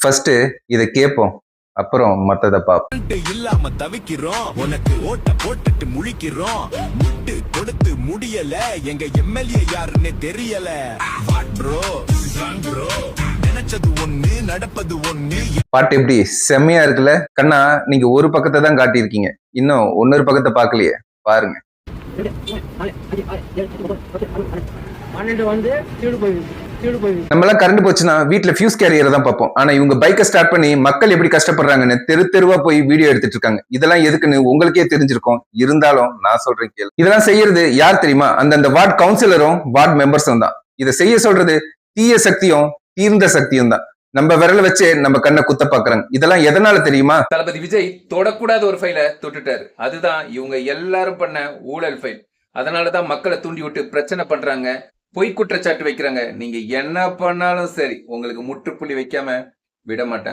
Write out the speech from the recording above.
First இத கேட்போம், அப்புறம் மத்தத பார்ப்போம். இல்லாம தவிக்கிறோம், உனக்கு ஓட்ட போட்டுட்டு முழிக்கிறோம், முட்டு கொடுத்து முடியல, எங்க எம்எல்ஏ யாருன்னு தெரியல. ப்ரோ நினைச்சது ஒண்ணு, நடப்பது ஒண்ணு. பாட்டு எப்படி செம்மையா இருக்குல்ல? கண்ணா, நீங்க ஒரு பக்கத்தை தான் காட்டியிருக்கீங்க, இன்னும் இன்னொரு பக்கத்தை பார்க்கலையே, பாருங்க. நம்ம எல்லாம் கரண்ட் போச்சுன்னா வீட்டுல ஃபியூஸ் கேரியரை தான் பார்ப்போம். ஆனா இவங்க பைக்கை ஸ்டார்ட் பண்ணி மக்கள் எப்படி கஷ்டப்படுறாங்கன்னு தெரு தெருவா போய் வீடியோ எடுத்துட்டு இருக்காங்க. இதெல்லாம் எதுக்குன்னு உங்களுக்கே தெரிஞ்சிருக்கும், இருந்தாலும் நான் சொல்றேன் கேளு. இதெல்லாம் செய்யறது யார் தெரியுமா? அந்தந்த வார்டு கவுன்சிலரும் வார்டு மெம்பர்ஸும் தான். இதை செய்ய சொல்றது தீய சக்தியும் தீர்ந்த சக்தியும் தான். நம்ம விரல வச்சு நம்ம கண்ணை குத்த பாக்குறாங்க. இதெல்லாம் எதனால தெரியுமா? தளபதி விஜய் தொடக்கூடாத ஒரு ஃபைலை தொட்டுட்டாரு. அதுதான் இவங்க எல்லாரும் பண்ண ஊழல் ஃபைல். அதனாலதான் மக்களை தூண்டி விட்டு பிரச்சனை பண்றாங்க, பொய் குற்றச்சாட்டு வைக்கிறாங்க. நீங்க என்ன பண்ணாலும் சரி, உங்களுக்கு முற்றுப்புள்ளி வைக்காம விட மாட்டாங்க.